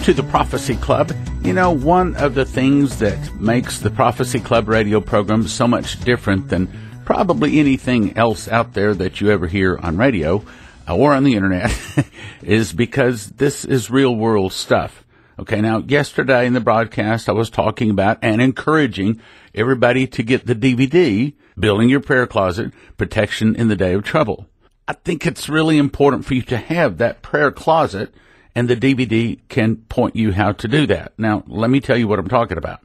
to the Prophecy Club. You know, one of the things that makes the Prophecy Club radio program so much different than probably anything else out there that you ever hear on radio or on the internet is because this is real world stuff. Okay, now yesterday in the broadcast I was talking about and encouraging everybody to get the DVD, Building Your Prayer Closet, Protection in the Day of Trouble. I think it's really important for you to have that prayer closet, and the DVD can point you how to do that. Now, let me tell you what I'm talking about.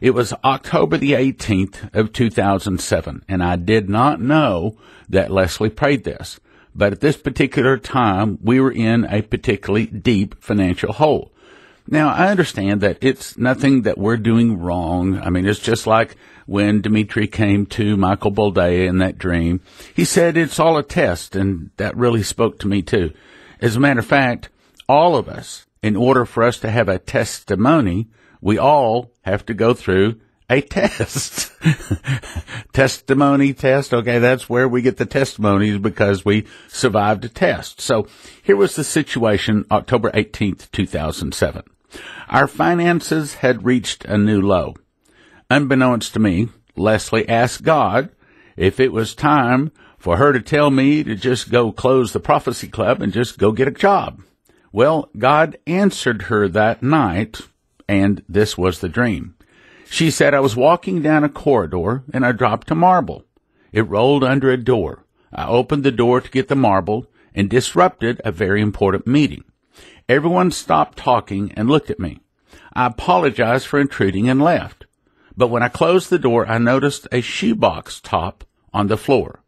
It was October the 18th of 2007, and I did not know that Leslie prayed this. But at this particular time, we were in a particularly deep financial hole. Now, I understand that it's nothing that we're doing wrong. I mean, it's just like when Dimitri came to Michael Boldea in that dream. He said it's all a test, and that really spoke to me too. As a matter of fact, all of us, in order for us to have a testimony, we all have to go through a test. Testimony test. Okay, that's where we get the testimonies because we survived a test. So here was the situation October 18th, 2007. Our finances had reached a new low. Unbeknownst to me, Leslie asked God if it was time for her to tell me to just go close the Prophecy Club and just go get a job. Well, God answered her that night, and this was the dream. She said, I was walking down a corridor, and I dropped a marble. It rolled under a door. I opened the door to get the marble and disrupted a very important meeting. Everyone stopped talking and looked at me. I apologized for intruding and left. But when I closed the door, I noticed a shoebox top on the floor.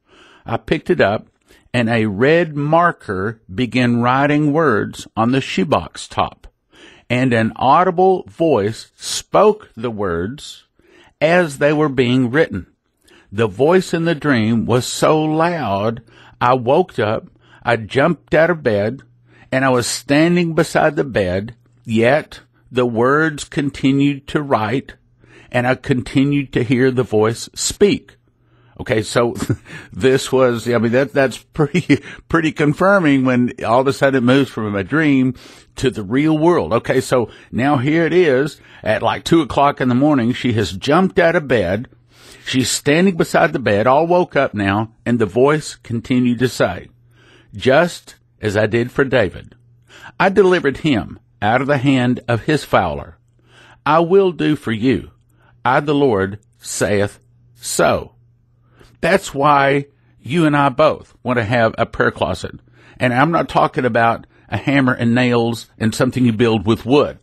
I picked it up, and a red marker began writing words on the shoebox top. And an audible voice spoke the words as they were being written. The voice in the dream was so loud, I woke up, I jumped out of bed, and I was standing beside the bed, yet the words continued to write, and I continued to hear the voice speak. Okay, so this was, I mean, that's pretty confirming when all of a sudden it moves from a dream to the real world. Okay, so now here it is at like 2 o'clock in the morning. She has jumped out of bed. She's standing beside the bed, all woke up now, and the voice continued to say, just as I did for David, I delivered him out of the hand of his fowler. I will do for you. I, the Lord, saith so. That's why you and I both want to have a prayer closet. And I'm not talking about a hammer and nails and something you build with wood.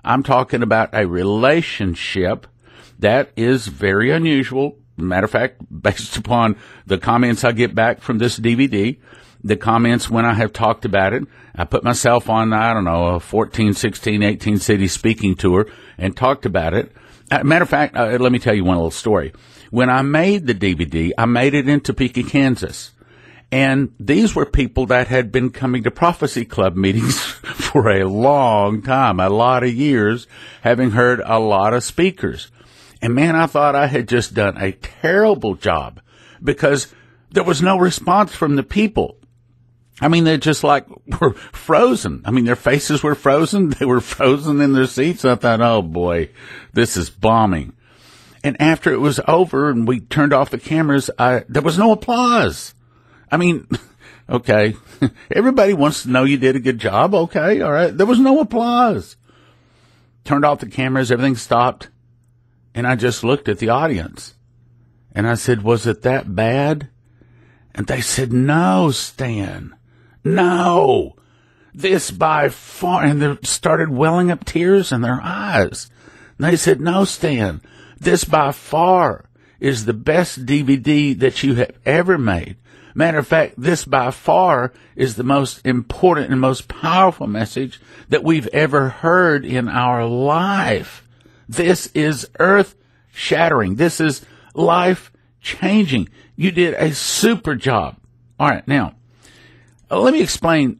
I'm talking about a relationship that is very unusual. Matter of fact, based upon the comments I get back from this DVD, the comments when I have talked about it, I put myself on, I don't know, a 14, 16, 18 city speaking tour and talked about it. Matter of fact, let me tell you one little story. When I made the DVD, I made it in Topeka, Kansas. And these were people that had been coming to Prophecy Club meetings for a long time, a lot of years, having heard a lot of speakers. And man, I thought I had just done a terrible job because there was no response from the people. I mean, they just like were frozen. I mean, their faces were frozen. They were frozen in their seats. I thought, oh boy, this is bombing. And after it was over and we turned off the cameras, there was no applause. I mean, okay, everybody wants to know you did a good job. Okay, all right. There was no applause. Turned off the cameras, everything stopped. And I just looked at the audience. And I said, was it that bad? And they said, no, Stan. No, this by far, and they started welling up tears in their eyes. And they said, no, Stan, this by far is the best DVD that you have ever made. Matter of fact, this by far is the most important and most powerful message that we've ever heard in our life. This is earth-shattering. This is life-changing. You did a super job. All right, now, let me explain.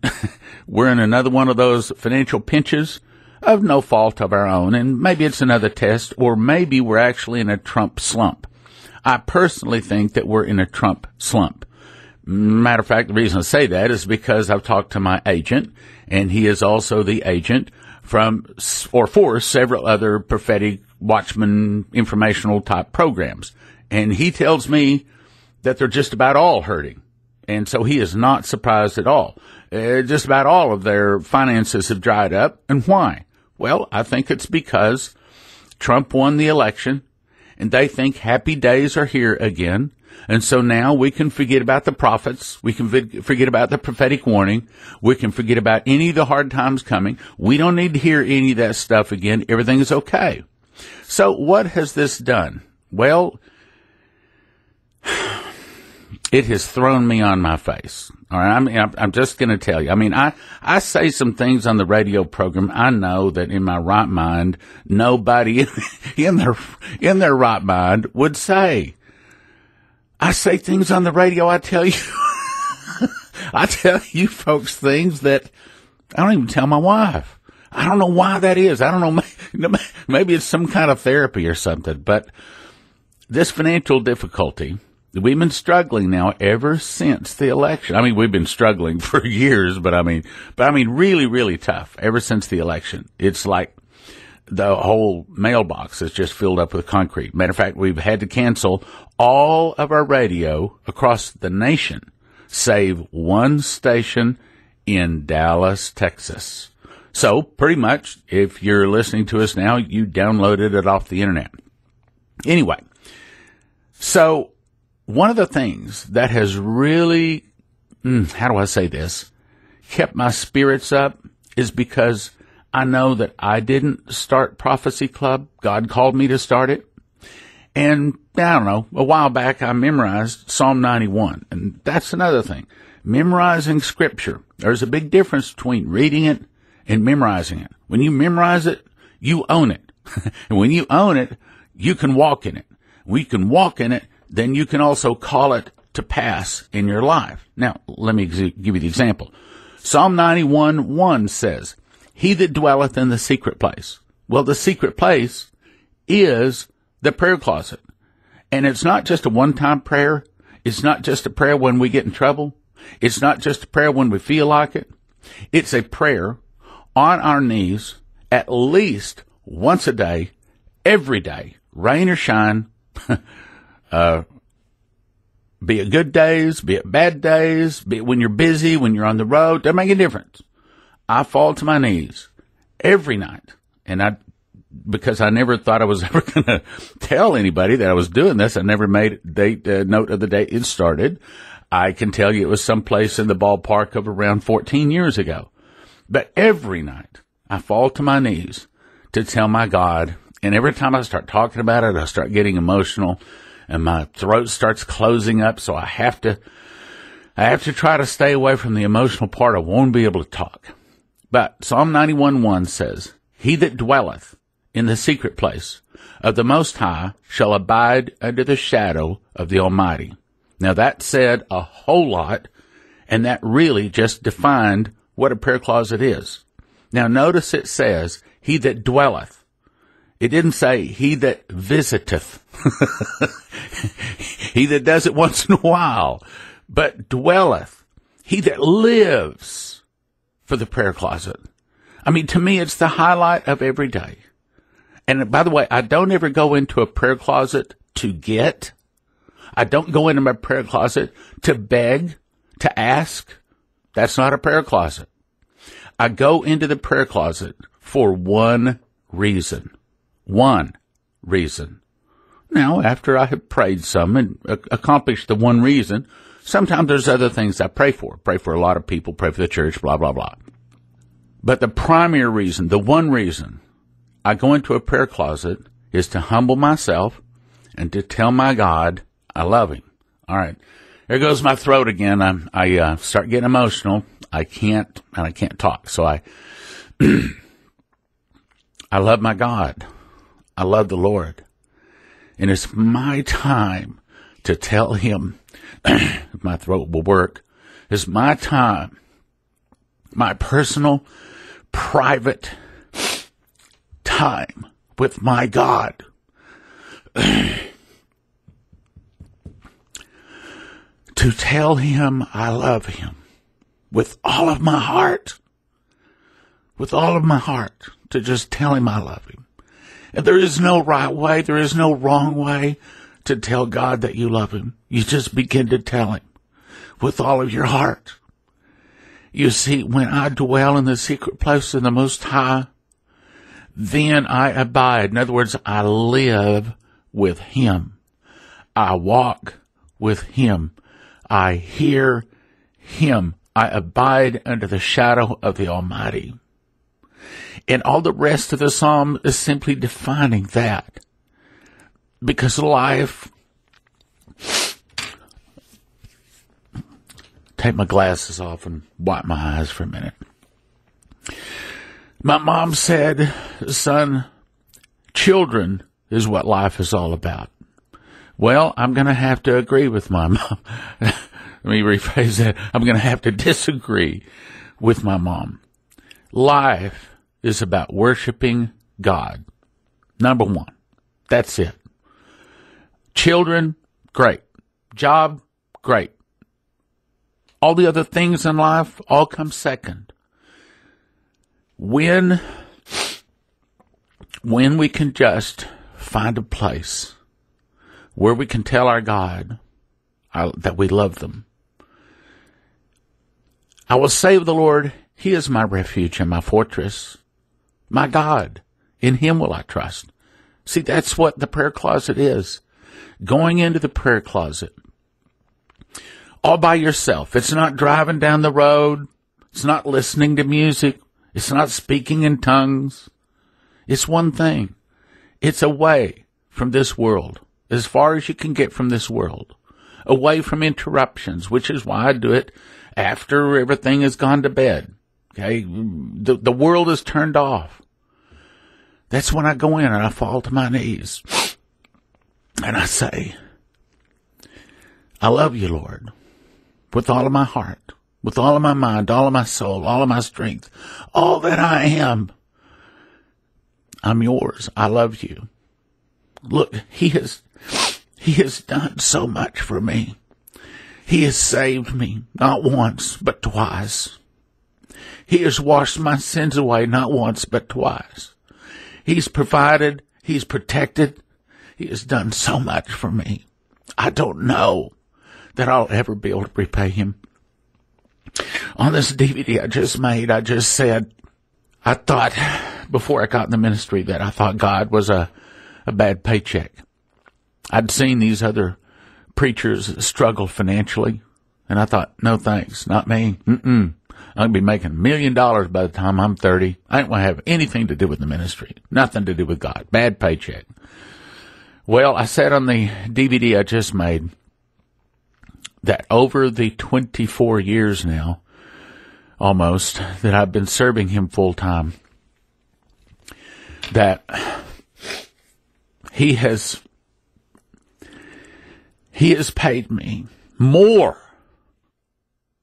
We're in another one of those financial pinches of no fault of our own, and maybe it's another test, or maybe we're actually in a Trump slump. I personally think that we're in a Trump slump. Matter of fact, the reason I say that is because I've talked to my agent, and he is also the agent for several other prophetic watchman informational type programs. And he tells me that they're just about all hurting. And so he is not surprised at all. Just about all of their finances have dried up. And why? Well, I think it's because Trump won the election and they think happy days are here again. And so now we can forget about the prophets. We can forget about the prophetic warning. We can forget about any of the hard times coming. We don't need to hear any of that stuff again. Everything is okay. So what has this done? Well, it has thrown me on my face. All right. I mean, I'm just going to tell you. I mean, I say some things on the radio program. I know that in my right mind, nobody in their right mind would say. I say things on the radio. I tell you, I tell you folks things that I don't even tell my wife. I don't know why that is. I don't know. Maybe it's some kind of therapy or something, but this financial difficulty, we've been struggling now ever since the election. I mean, we've been struggling for years, but I mean, really, really tough ever since the election. It's like the whole mailbox is just filled up with concrete. Matter of fact, we've had to cancel all of our radio across the nation, save one station in Dallas, Texas. So pretty much, if you're listening to us now, you downloaded it off the internet. Anyway, so one of the things that has really, how do I say this, kept my spirits up is because I know that I didn't start Prophecy Club. God called me to start it. And I don't know, a while back I memorized Psalm 91. And that's another thing. Memorizing scripture. There's a big difference between reading it and memorizing it. When you memorize it, you own it. And when you own it, you can walk in it. When you can walk in it, then you can also call it to pass in your life. Now, let me give you the example. Psalm 91:1 says, "He that dwelleth in the secret place." Well, the secret place is the prayer closet. And it's not just a one-time prayer. It's not just a prayer when we get in trouble. It's not just a prayer when we feel like it. It's a prayer on our knees at least once a day, every day, rain or shine, be it good days, be it bad days, be it when you're busy, when you're on the road, doesn't make a difference. I fall to my knees every night, and because I never thought I was ever going to tell anybody that I was doing this. I never made note of the date it started. I can tell you it was someplace in the ballpark of around 14 years ago. But every night I fall to my knees to tell my God, and every time I start talking about it, I start getting emotional, and my throat starts closing up. So I have to try to stay away from the emotional part. I won't be able to talk. But Psalm 91:1 says, "He that dwelleth in the secret place of the Most High shall abide under the shadow of the Almighty." Now that said a whole lot, and that really just defined what a prayer closet is. Now notice it says, "He that dwelleth." It didn't say, "He that visiteth." He that does it once in a while. But dwelleth. He that lives for the prayer closet. I mean, to me, it's the highlight of every day. And by the way, I don't ever go into a prayer closet to get. I don't go into my prayer closet to beg, to ask. That's not a prayer closet. I go into the prayer closet for one reason. One reason. Now, after I have prayed some and accomplished the one reason, sometimes there's other things I pray for. Pray for a lot of people, pray for the church, blah, blah, blah. But the primary reason, the one reason I go into a prayer closet is to humble myself and to tell my God I love him. All right. There goes my throat again. I start getting emotional. I can't talk. So I love my God. I love the Lord. And it's my time to tell him, if my throat will work, it's my time, my personal, private time with my God. To tell him I love him with all of my heart. With all of my heart. to just tell him I love him. And there is no right way, there is no wrong way to tell God that you love him. You just begin to tell him with all of your heart. You see, when I dwell in the secret place of the Most High, then I abide. In other words, I live with him. I walk with him. I hear him. I abide under the shadow of the Almighty. And all the rest of the psalm is simply defining that. Because life, take my glasses off and wipe my eyes for a minute. My mom said, son, children is what life is all about. Well, I'm going to have to agree with my mom. Let me rephrase that. I'm going to have to disagree with my mom. Life is about worshiping God. Number one. That's it. Children, great. Job, great. All the other things in life all come second. When we can just find a place where we can tell our God that we love them. I will say of the Lord, he is my refuge and my fortress, my God. In him will I trust. See, that's what the prayer closet is. Going into the prayer closet all by yourself. It's not driving down the road. It's not listening to music. It's not speaking in tongues. It's one thing. It's away from this world, as far as you can get from this world, away from interruptions, which is why I do it after everything has gone to bed. Okay, the world is turned off. That's when I go in and I fall to my knees and I say, I love you, Lord, with all of my heart, with all of my mind, all of my soul, all of my strength, all that I am. I'm yours. I love you. Look, he has done so much for me. He has saved me, not once, but twice. He has washed my sins away, not once, but twice. He's provided. He's protected. He has done so much for me. I don't know that I'll ever be able to repay him. On this DVD I just made, I just said, I thought, before I got in the ministry, that I thought God was a bad paycheck. I'd seen these other preachers struggle financially, and I thought, no thanks, not me. I'm going to be making $1 million by the time I'm 30. I ain't going to have anything to do with the ministry. Nothing to do with God. Bad paycheck. Well, I said on the DVD I just made that over the 24 years now, almost, that I've been serving him full time, that he has paid me more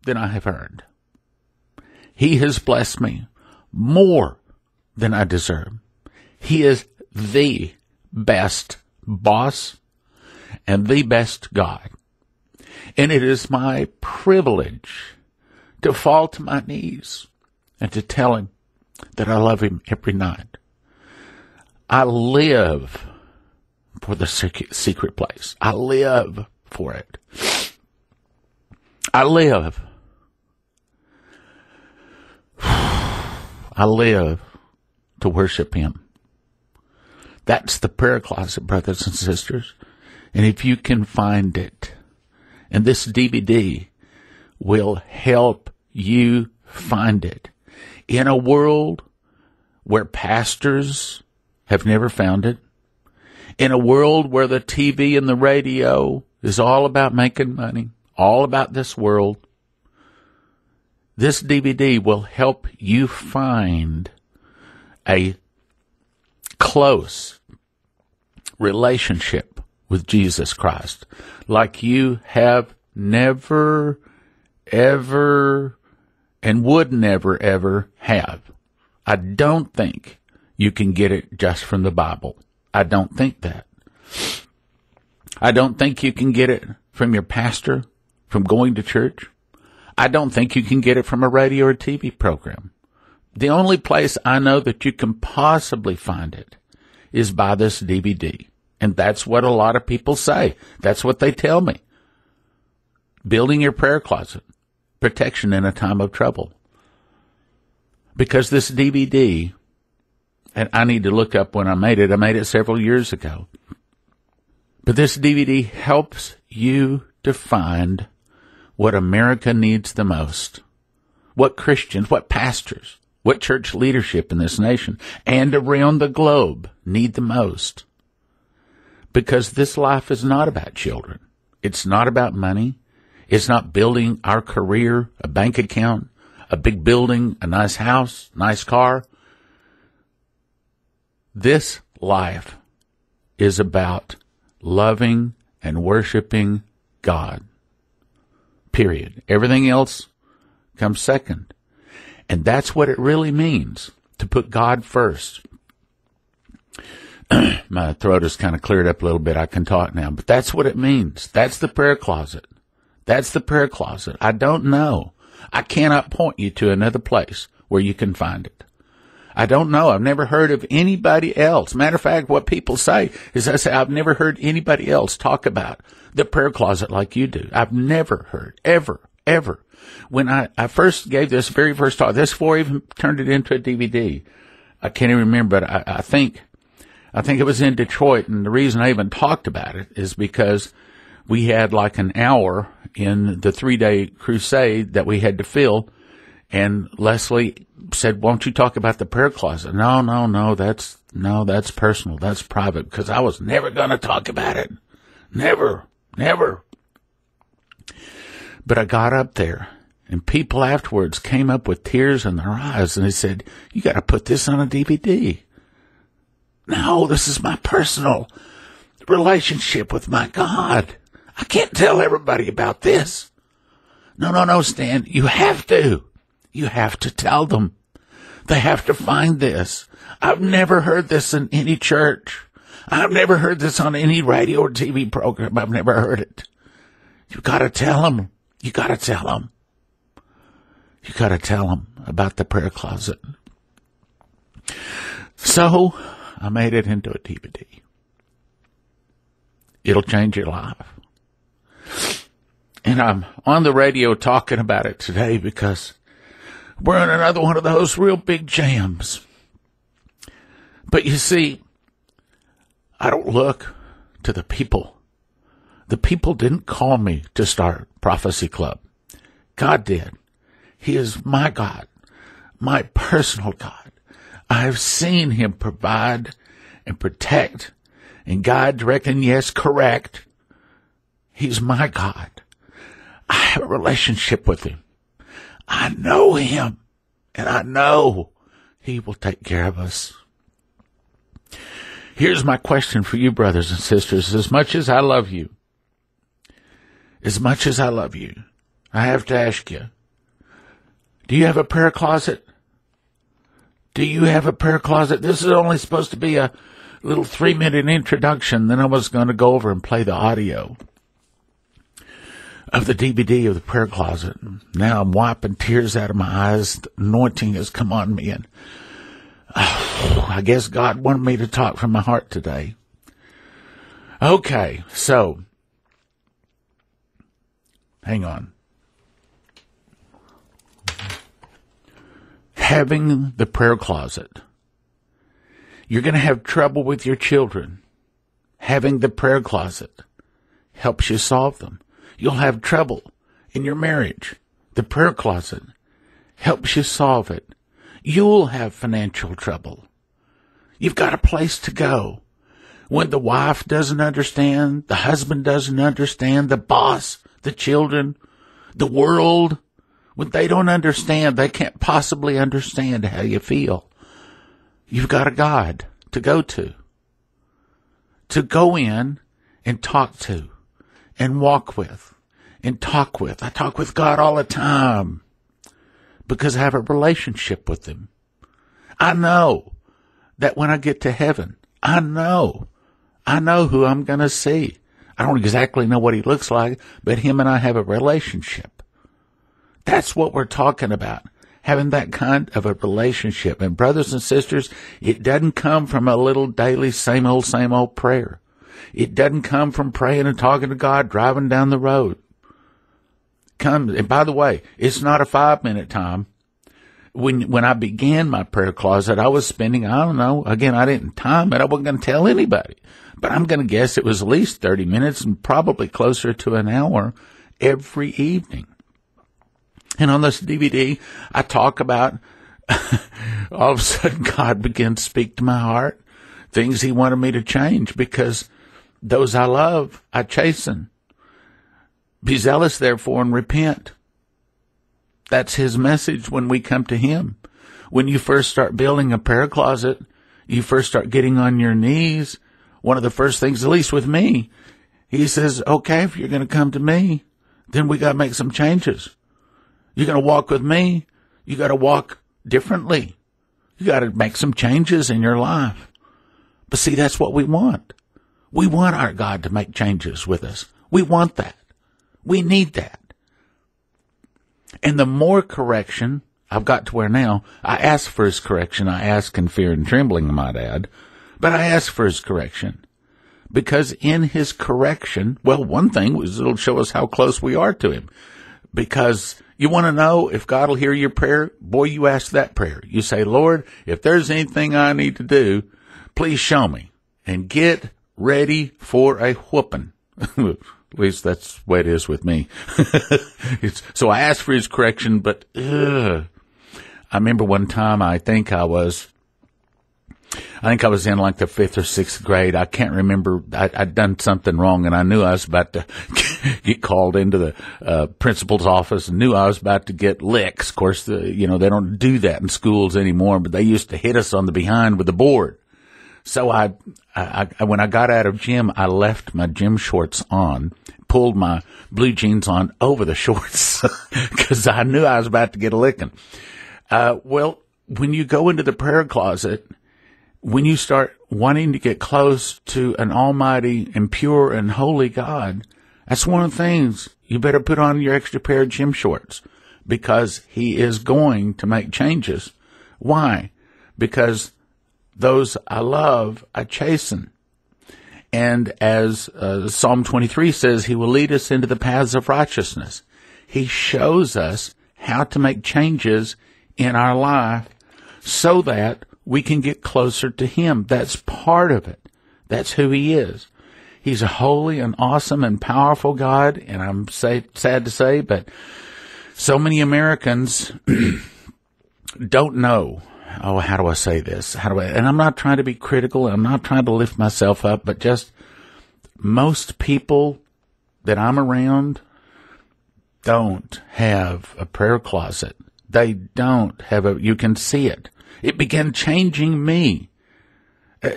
than I have earned. He has blessed me more than I deserve. He is the best boss and the best God. And it is my privilege to fall to my knees and to tell him that I love him every night. I live for the secret place. I live for it. I live to worship him. That's the prayer closet, brothers and sisters. And if you can find it, and this DVD will help you find it, in a world where pastors have never found it, in a world where the TV and the radio is all about making money, all about this world, this DVD will help you find a close relationship with Jesus Christ like you have never, ever, and would never, ever have. I don't think you can get it just from the Bible. I don't think that. I don't think you can get it from your pastor, from going to church. I don't think you can get it from a radio or TV program. The only place I know that you can possibly find it is by this DVD. And that's what a lot of people say. That's what they tell me. Building your prayer closet. Protection in a time of trouble. Because this DVD, and I need to look up when I made it several years ago. But this DVD helps you to find what America needs the most. What Christians, what pastors, what church leadership in this nation and around the globe need the most. Because this life is not about children. It's not about money. It's not building our career, a bank account, a big building, a nice house, nice car. This life is about loving and worshiping God. Period. Everything else comes second. And that's what it really means, to put God first. My throat is kind of cleared up a little bit. I can talk now. But that's what it means. That's the prayer closet. That's the prayer closet. I don't know. I cannot point you to another place where you can find it. I don't know. I've never heard of anybody else. Matter of fact, what people say is I've never heard anybody else talk about the prayer closet like you do. I've never heard, ever. When I first gave this very first talk, this before I even turned it into a DVD. I can't even remember, but I think it was in Detroit, and the reason I even talked about it is because we had like an hour in the 3-day crusade that we had to fill, and Leslie said, "Won't you talk about the prayer closet?" No, that's personal, that's private, because I was never going to talk about it. Never. But I got up there, and people afterwards came up with tears in their eyes, and they said, "You got to put this on a DVD." No, this is my personal relationship with my God. I can't tell everybody about this. No, Stan, you have to. You have to tell them. They have to find this. I've never heard this in any church. I've never heard this on any radio or TV program. I've never heard it. You got to tell them. You got to tell them. You got to tell them about the prayer closet. So I made it into a DVD. It'll change your life. And I'm on the radio talking about it today because we're in another one of those real big jams. But you see, I don't look to the people. The people didn't call me to start Prophecy Club. God did. He is my God, my personal God. I have seen him provide and protect and guide, direct, and yes, correct. He's my God. I have a relationship with him. I know him, and I know he will take care of us. Here's my question for you, brothers and sisters. As much as I love you, I have to ask you, do you have a prayer closet? Do you have a prayer closet? This is only supposed to be a little 3-minute introduction. Then I was going to go over and play the audio of the DVD of the prayer closet. Now I'm wiping tears out of my eyes. The anointing has come on me, and I guess God wanted me to talk from my heart today. Okay, so hang on. Having the prayer closet. You're going to have trouble with your children. Having the prayer closet helps you solve them. You'll have trouble in your marriage. The prayer closet helps you solve it. You'll have financial trouble. You've got a place to go. When the wife doesn't understand, the husband doesn't understand, the boss, the children, the world, when they don't understand, they can't possibly understand how you feel. You've got a God to go in and talk to, and walk with, and talk with. I talk with God all the time because I have a relationship with him. I know that when I get to heaven, I know who I'm going to see. I don't exactly know what he looks like, but him and I have a relationship. That's what we're talking about. having that kind of a relationship. And brothers and sisters, it doesn't come from a little daily same old prayer. It doesn't come from praying and talking to God driving down the road. And by the way, it's not a 5-minute time. When I began my prayer closet, I was spending, I don't know, again, I didn't time it. I wasn't going to tell anybody. But I'm going to guess it was at least 30 minutes and probably closer to an hour every evening. And on this DVD, I talk about all of a sudden God began to speak to my heart, things he wanted me to change, because those I love, I chasten. Be zealous, therefore, and repent. That's his message when we come to him. When you first start building a prayer closet, you first start getting on your knees. One of the first things, at least with me, he says, okay, if you're going to come to me, then we got to make some changes. You're going to walk with me. You got to walk differently. You got to make some changes in your life. But see, that's what we want. We want our God to make changes with us. We want that. We need that. And the more correction, I've got to where now, I ask for his correction. I ask in fear and trembling, I might add. But I ask for his correction. Because in his correction, well, one thing was it'll show us how close we are to him. Because you want to know if God will hear your prayer? Boy, you ask that prayer. You say, Lord, if there's anything I need to do, please show me. And get ready for a whooping. At least that's the way it is with me. So I asked for his correction, but I remember one time I think I was in like the 5th or 6th grade. I can't remember. I'd done something wrong, and I knew I was about to get called into the principal's office, and knew I was about to get licks. Of course, they don't do that in schools anymore, but they used to hit us on the behind with the board. So I when I got out of gym, I left my gym shorts on, pulled my blue jeans on over the shorts because I knew I was about to get a licking. Well, when you go into the prayer closet, when you start wanting to get close to an almighty and pure and holy God, that's one of the things. You better put on your extra pair of gym shorts because he is going to make changes. Why? Because those I love, I chasten. And as Psalm 23 says, he will lead us into the paths of righteousness. He shows us how to make changes in our life so that we can get closer to him. That's part of it. That's who he is. He's a holy and awesome and powerful God, and I'm sad to say, but so many Americans don't know. Oh, how do I say this? And I'm not trying to be critical, and I'm not trying to lift myself up, but just most people that I'm around don't have a prayer closet. They don't have you can see it. It began changing me.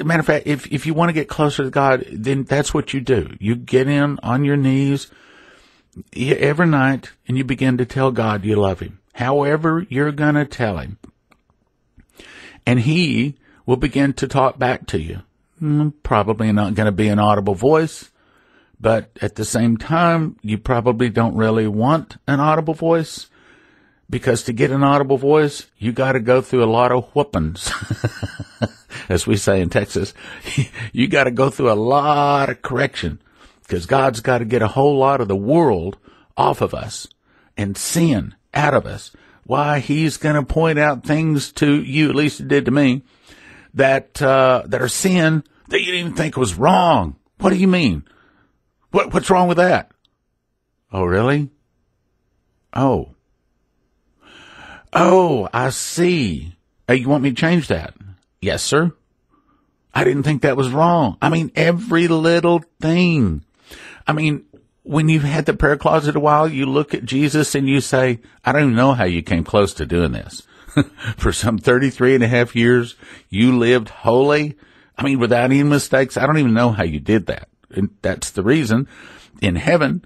Matter of fact, if you want to get closer to God, then that's what you do. You get in on your knees every night, and you begin to tell God you love him. However you're going to tell him. And he will begin to talk back to you. Probably not going to be an audible voice, but at the same time, you probably don't really want an audible voice, because to get an audible voice, you got to go through a lot of whoopings, as we say in Texas. You got to go through a lot of correction, because God's got to get a whole lot of the world off of us and sin out of us. Why, he's going to point out things to you, at least it did to me, that are sin that you didn't even think was wrong. What do you mean? What's wrong with that? Oh, really? Oh, I see. Hey, you want me to change that? Yes, sir. I didn't think that was wrong. I mean, every little thing. I mean, when you've had the prayer closet a while, you look at Jesus and you say, I don't even know how you came close to doing this. For some 33 and a half years, you lived holy. I mean, without any mistakes. I don't even know how you did that. And that's the reason in heaven,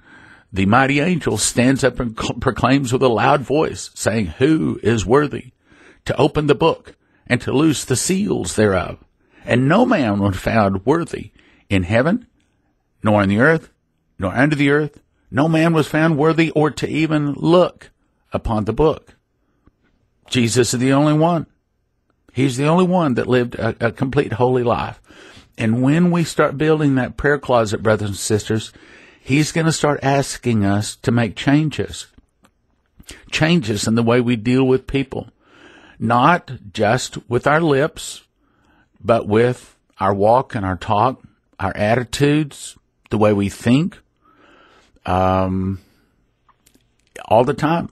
the mighty angel stands up and proclaims with a loud voice, saying, who is worthy to open the book and to loose the seals thereof? And no man was found worthy in heaven, nor in the earth, nor under the earth. No man was found worthy or to even look upon the book. Jesus is the only one. He's the only one that lived a complete holy life. And when we start building that prayer closet, brothers and sisters, he's going to start asking us to make changes. Changes in the way we deal with people. Not just with our lips, but with our walk and our talk, our attitudes, the way we think, all the time.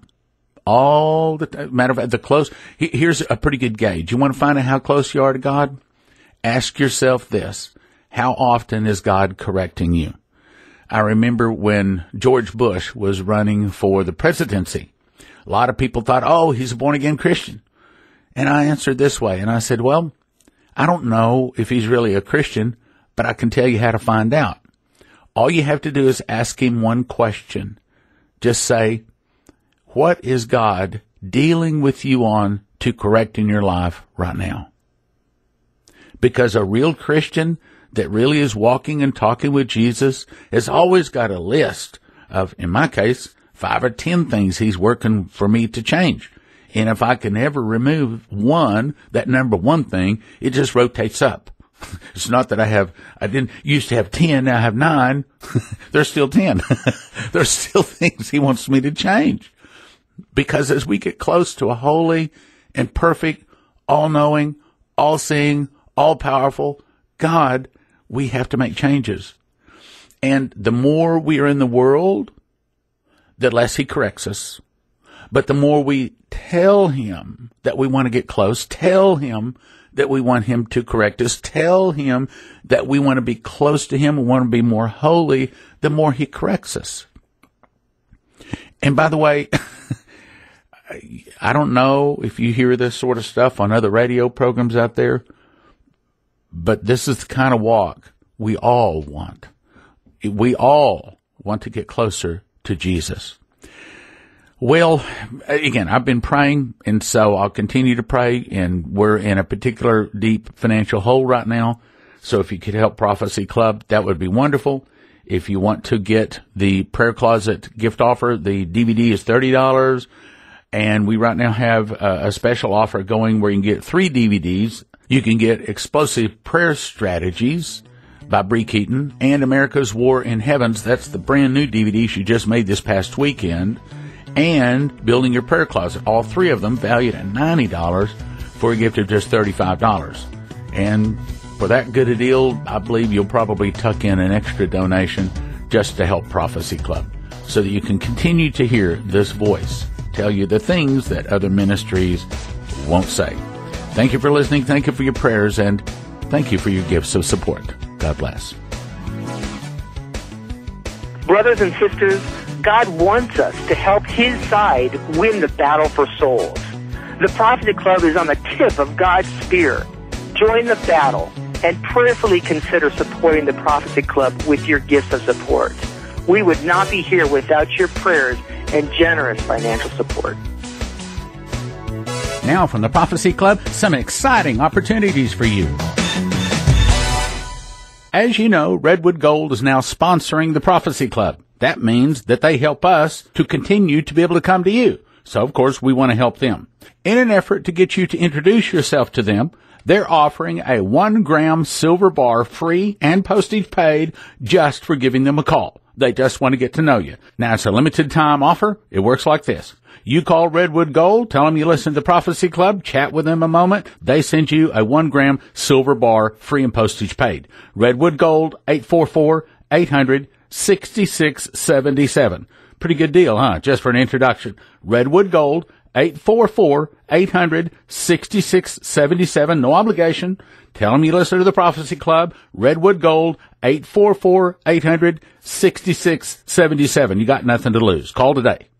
All the time. Matter of fact, here's a pretty good gauge. You want to find out how close you are to God? Ask yourself this. How often is God correcting you? I remember when George Bush was running for the presidency. A lot of people thought, oh, he's a born-again Christian. And I answered this way, and I said, well, I don't know if he's really a Christian, but I can tell you how to find out. All you have to do is ask him one question. Just say, what is God dealing with you on to correct in your life right now? Because a real Christian that really is walking and talking with Jesus has always got a list of, in my case, 5 or 10 things he's working for me to change. And if I can ever remove one, that number one thing, it just rotates up. It's not that I didn't used to have 10, now I have 9. There's still 10. There's still things he wants me to change. Because as we get close to a holy and perfect, all-knowing, all-seeing, all-powerful God, we have to make changes. And the more we are in the world, the less he corrects us. But the more we tell him that we want to get close, tell him that we want him to correct us, tell him that we want to be close to him, we want to be more holy, the more he corrects us. And by the way, I don't know if you hear this sort of stuff on other radio programs out there, but this is the kind of walk we all want. We all want to get closer to Jesus. Well, again, I've been praying, and so I'll continue to pray, and we're in a particular deep financial hole right now. So if you could help Prophecy Club, that would be wonderful. If you want to get the Prayer Closet gift offer, the DVD is $30. And we right now have a special offer going where you can get 3 DVDs. You can get Explosive Prayer Strategies by Bree Keaton and America's War in Heavens. That's the brand new DVD she just made this past weekend. And Building Your Prayer Closet. All 3 of them valued at $90 for a gift of just $35. And for that good a deal, I believe you'll probably tuck in an extra donation just to help Prophecy Club so that you can continue to hear this voice tell you the things that other ministries won't say. Thank you for listening. Thank you for your prayers, and thank you for your gifts of support. God bless. Brothers and sisters, God wants us to help his side win the battle for souls. The Prophetic Club is on the tip of God's spear. Join the battle and prayerfully consider supporting the Prophetic Club with your gifts of support. We would not be here without your prayers and generous financial support. Now from the Prophecy Club, some exciting opportunities for you. As you know, Redwood Gold is now sponsoring the Prophecy Club. That means that they help us to continue to be able to come to you. So, of course, we want to help them. In an effort to get you to introduce yourself to them, they're offering a 1-gram silver bar free and postage paid just for giving them a call. They just want to get to know you. Now, it's a limited time offer. It works like this. You call Redwood Gold, tell them you listen to the Prophecy Club, chat with them a moment. They send you a 1-gram silver bar free and postage paid. Redwood Gold, 844-800-6677. Pretty good deal, huh? Just for an introduction. Redwood Gold, 844-800-6677. No obligation. Tell them you listen to the Prophecy Club. Redwood Gold, 844-800-6677. You got nothing to lose. Call today.